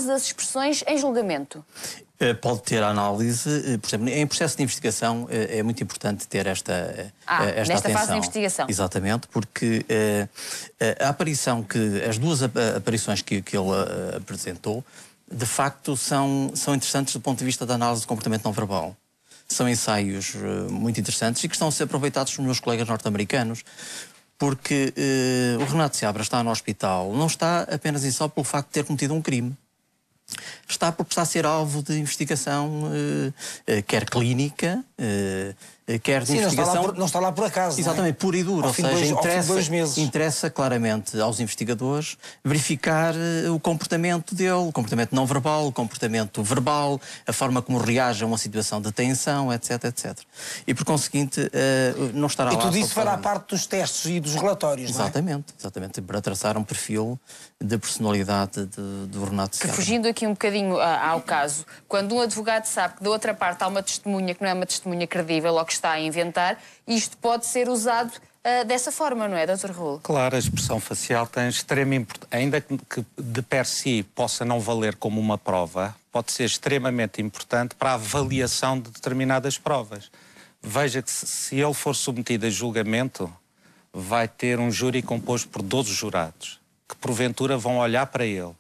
das expressões em julgamento? Pode ter a análise, por exemplo, em processo de investigação é muito importante ter esta nesta atenção. fase de investigação. Exatamente, porque a aparição as duas aparições que ele apresentou, de facto, são interessantes do ponto de vista da análise do comportamento não verbal. São ensaios muito interessantes e que estão a ser aproveitados pelos meus colegas norte-americanos, porque o Renato Seabra está no hospital, não está apenas e só pelo facto de ter cometido um crime. Está por estar a ser alvo de investigação, quer clínica, quer de investigação... Não está lá por acaso. Exatamente, pura e dura. Ou seja, interessa claramente aos investigadores verificar o comportamento dele, o comportamento não verbal, o comportamento verbal, a forma como reage a uma situação de tensão, etc, etc. E, por conseguinte, não estará lá... E tudo isso fará parte dos testes e dos relatórios, exatamente, não é? Exatamente, para traçar um perfil de personalidade do Renato Seabra. Fugindo aqui um bocadinho ao caso, quando um advogado sabe que da outra parte há uma testemunha que não é uma testemunha credível ou que está a inventar, isto pode ser usado dessa forma, não é, Dr. Raul? Claro, a expressão facial tem extrema importância. Ainda que de per si possa não valer como uma prova, pode ser extremamente importante para a avaliação de determinadas provas. Veja que se ele for submetido a julgamento, vai ter um júri composto por 12 jurados, que porventura vão olhar para ele,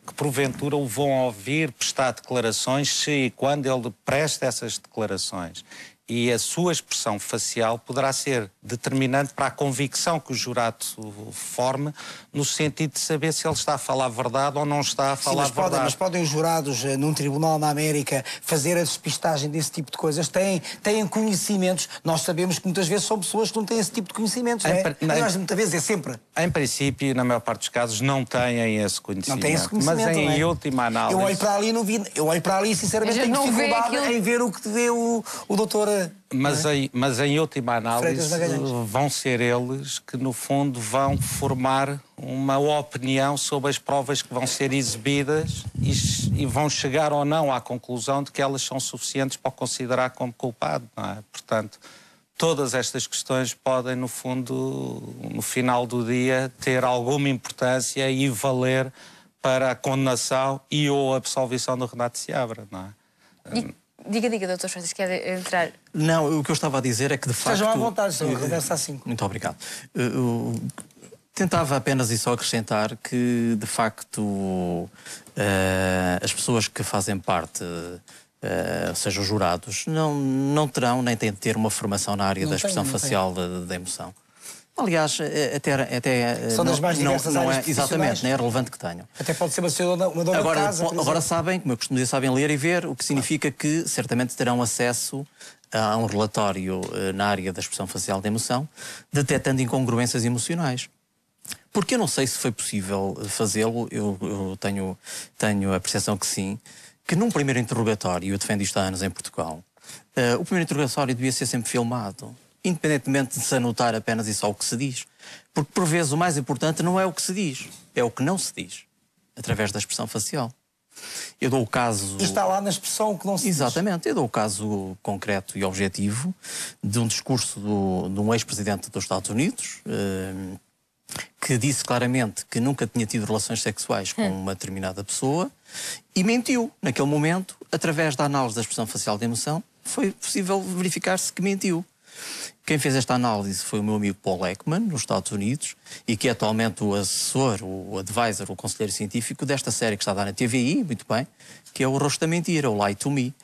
que porventura o vão ouvir prestar declarações se e quando ele presta essas declarações. E a sua expressão facial poderá ser determinante para a convicção que o jurado forme, no sentido de saber se ele está a falar verdade ou não está a falar verdade. Mas podem os jurados, num tribunal na América, fazer a despistagem desse tipo de coisas? Têm conhecimentos? Nós sabemos que muitas vezes são pessoas que não têm esse tipo de conhecimentos, não é? Aliás, muitas vezes é sempre. Em princípio, na maior parte dos casos, não têm esse conhecimento. Não têm esse conhecimento, mas em última análise... Eu olho para ali e não vi... Eu olho para ali e, sinceramente, tenho dificuldade em ver o que vê o doutor... Mas em última análise vão ser eles que, no fundo, vão formar uma opinião sobre as provas que vão ser exibidas e vão chegar ou não à conclusão de que elas são suficientes para o considerar como culpado, não é? Portanto, todas estas questões podem, no fundo, no final do dia, ter alguma importância e valer para a condenação e ou absolvição do Renato Seabra, não é? Diga, Dr. Francisco, quer entrar? Não, o que eu estava a dizer é que, de facto... Estejam à vontade, senhor, conversa assim. Muito obrigado. Tentava apenas e só acrescentar que, de facto, as pessoas que fazem parte, ou seja, os jurados, não terão nem têm de ter uma formação na área da expressão facial da emoção. Aliás, até são das mais diversas áreas exatamente, não é relevante que tenham. Até pode ser uma dona de casa. Agora sabem, como eu costumo dizer, sabem ler e ver, o que significa que certamente terão acesso a um relatório na área da expressão facial da emoção, detectando incongruências emocionais. Porque eu não sei se foi possível fazê-lo, eu tenho a percepção que sim, que num primeiro interrogatório, eu defendo isto há anos em Portugal, o primeiro interrogatório devia ser sempre filmado, independentemente de se anotar apenas e só o que se diz. Porque, por vezes, o mais importante não é o que se diz, é o que não se diz, através da expressão facial. Eu dou o caso... E está lá na expressão o que não se diz. Exatamente. Eu dou o caso concreto e objetivo de um discurso de um ex-presidente dos Estados Unidos, que disse claramente que nunca tinha tido relações sexuais com uma determinada pessoa e mentiu. Naquele momento, através da análise da expressão facial de emoção, foi possível verificar-se que mentiu. Quem fez esta análise foi o meu amigo Paul Ekman, nos Estados Unidos, e que é atualmente o assessor, o advisor, o conselheiro científico desta série que está a dar na TVI, muito bem, que é o Rosto da Mentira, o Lie to Me,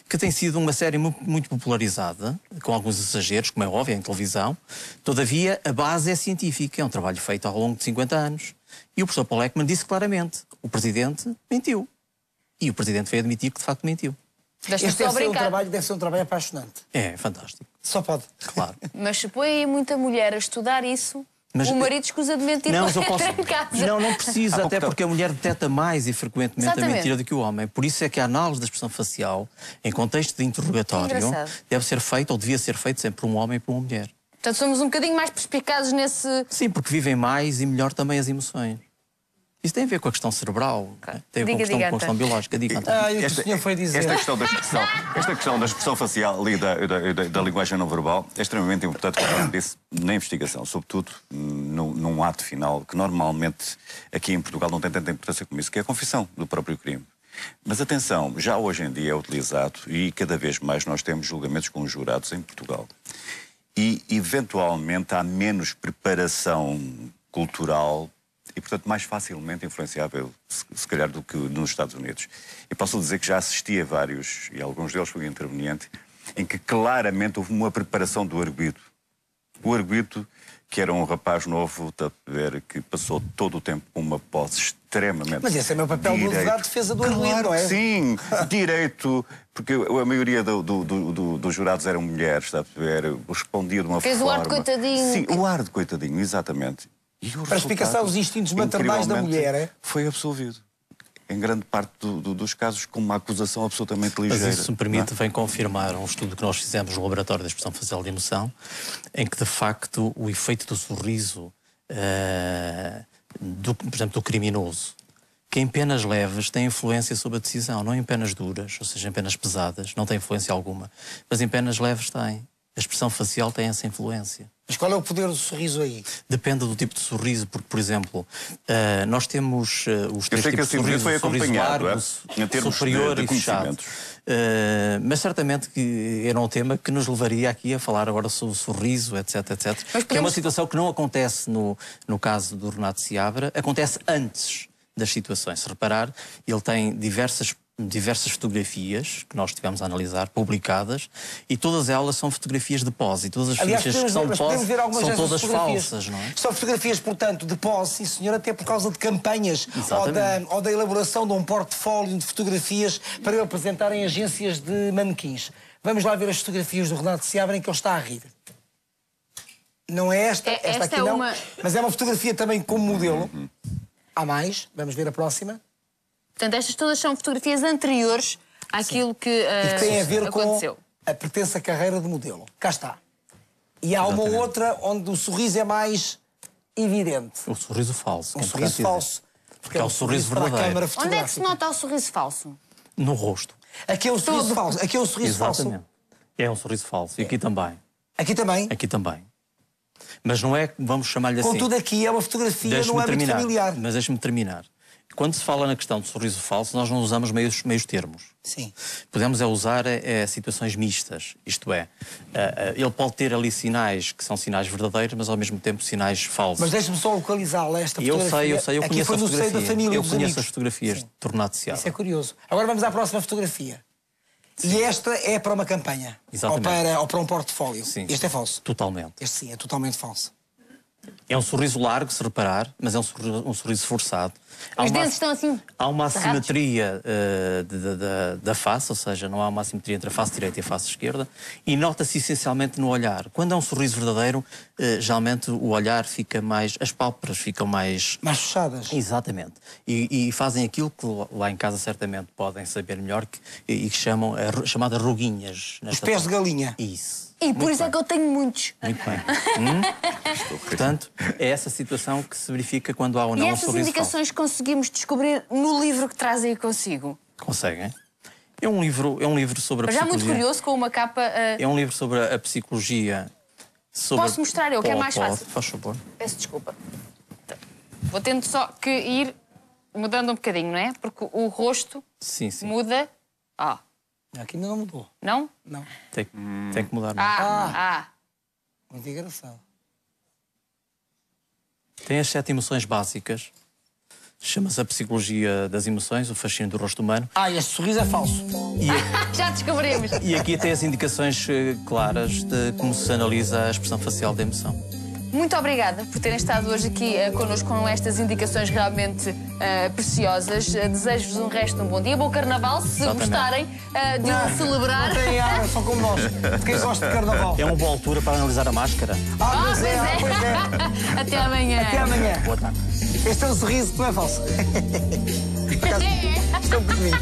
que tem sido uma série muito popularizada, com alguns exageros, como é óbvio, em televisão. Todavia, a base é científica, é um trabalho feito ao longo de 50 anos. E o professor Paul Ekman disse claramente, o Presidente mentiu. E o Presidente veio admitir que, de facto, mentiu. Este deve ser um trabalho apaixonante. É fantástico. Só pode. Claro. Mas se põe aí muita mulher a estudar isso, o marido escusa de mentir para entrar em casa. Não precisa, até porque a mulher detecta mais e frequentemente a mentira do que o homem. Por isso é que a análise da expressão facial, em contexto de interrogatório, deve ser feita, ou devia ser feita, sempre por um homem e por uma mulher. Portanto, somos um bocadinho mais perspicazes nesse... Sim, porque vivem mais e melhor também as emoções. Isso tem a ver com a questão cerebral, tem a ver com a questão biológica. Diga, o senhor foi dizer. Esta questão da expressão facial e da linguagem não verbal é extremamente importante, como disse, na investigação, sobretudo num ato final, que normalmente aqui em Portugal não tem tanta importância como isso, que é a confissão do próprio crime. Mas atenção, já hoje em dia é utilizado e cada vez mais nós temos julgamentos com os jurados em Portugal. E, eventualmente, há menos preparação cultural e, portanto, mais facilmente influenciável, se calhar, do que nos Estados Unidos. E posso dizer que já assisti a vários, e alguns deles fui interveniente, em que claramente houve uma preparação do arguido. O arguido, que era um rapaz novo, que passou todo o tempo com uma posse extremamente... Mas esse é o meu papel do advogado de defesa do arguido, não é? Sim, direito, porque a maioria dos jurados eram mulheres, está a ver? Respondia de uma forma... Fez o ar de coitadinho. Sim, o ar de coitadinho, exatamente. Para explicar aos instintos maternais da mulher, foi absolvido. Em grande parte dos casos, com uma acusação absolutamente ligeira. Mas isso, se me permite, vem confirmar um estudo que nós fizemos no Laboratório da Expressão Facial de Emoção, em que, de facto, o efeito do sorriso, por exemplo, do criminoso, que em penas leves tem influência sobre a decisão, não em penas duras, ou seja, em penas pesadas, não tem influência alguma, mas em penas leves tem. A expressão facial tem essa influência. Mas qual é o poder do sorriso aí? Depende do tipo de sorriso, porque, por exemplo, nós temos os três tipos de sorriso, foi acompanhado, largo, superior e fechado. Mas certamente que era um tema que nos levaria aqui a falar agora sobre o sorriso, etc, etc. Que é uma situação que não acontece no caso do Renato Seabra, acontece antes das situações. Se reparar, ele tem diversas fotografias que nós tivemos a analisar, publicadas, e todas elas são fotografias de pose. E todas as fotografias que são de pose são todas falsas, não é? São fotografias, portanto, de pose, sim senhor, até por causa de campanhas ou da elaboração de um portfólio de fotografias para apresentar em agências de manequins. Vamos lá ver as fotografias do Renato Seabra em que ele está a rir. Não é esta, esta aqui não, mas é uma fotografia também como modelo. Há mais, vamos ver a próxima. Portanto, estas todas são fotografias anteriores àquilo que tem a ver aconteceu. Com a pertença à carreira de modelo. Cá está. E há uma outra onde o sorriso é mais evidente. O sorriso falso. Um sorriso falso. Porque é o sorriso verdadeiro. Onde é que se nota o sorriso falso? No rosto. Aqui é o sorriso falso. Aqui é o sorriso falso. É um sorriso falso. E aqui também. Aqui também? Aqui também. Mas não é, vamos chamar-lhe assim... Contudo, aqui é uma fotografia no âmbito familiar. Mas deixe-me terminar. Quando se fala na questão do sorriso falso, nós não usamos meios termos. Sim. Podemos usar situações mistas. Isto é, ele pode ter ali sinais que são sinais verdadeiros, mas ao mesmo tempo sinais falsos. Mas deixe-me só localizá-la, esta fotografia. Eu conheço a fotografia. Eu conheço as fotografias de Renato Seabra. Isso é curioso. Agora vamos à próxima fotografia. Sim. E esta é para uma campanha. Exatamente. Ou para um portfólio. Sim. Este é falso. Totalmente. Este sim, é totalmente falso. É um sorriso largo, se reparar, mas é um sorriso forçado. Os dentes estão assim. Há uma assimetria da face, ou seja, não há uma assimetria entre a face direita e a face esquerda, e nota-se essencialmente no olhar. Quando é um sorriso verdadeiro, geralmente o olhar fica mais. As pálpebras ficam mais. Mais fechadas. Exatamente. E fazem aquilo que lá em casa certamente podem saber melhor e que chamam chamadas ruguinhas. Os pés de galinha. Isso. E por isso é que eu tenho muitos. Muito bem. Portanto, é essa situação que se verifica quando há ou não um sorriso falso. E essas indicações conseguimos descobrir no livro que traz aí consigo? Conseguem. É um livro sobre a psicologia. Já muito curioso, com uma capa... É um livro sobre a psicologia. Posso mostrar eu, que é mais fácil? Faz favor. Peço desculpa. Vou tendo só que ir mudando um bocadinho, não é? Porque o rosto muda... Aqui ainda não mudou. Não? Não. Tem que mudar. Não? Muito engraçado. Tem as 7 emoções básicas. Chama-se a psicologia das emoções, o fascínio do rosto humano. Este sorriso é falso. Já descobrimos. E aqui tem as indicações claras de como se analisa a expressão facial da emoção. Muito obrigada por terem estado hoje aqui connosco com estas indicações realmente preciosas. Desejo-vos um resto de um bom dia, bom carnaval, se gostarem de o celebrar. Não tem ar, são como nós. Quem gosta de carnaval. É uma boa altura para analisar a máscara. Pois é. Até amanhã. Até amanhã. Boa tarde. Este é um sorriso que não é falso. Estou muito bonito.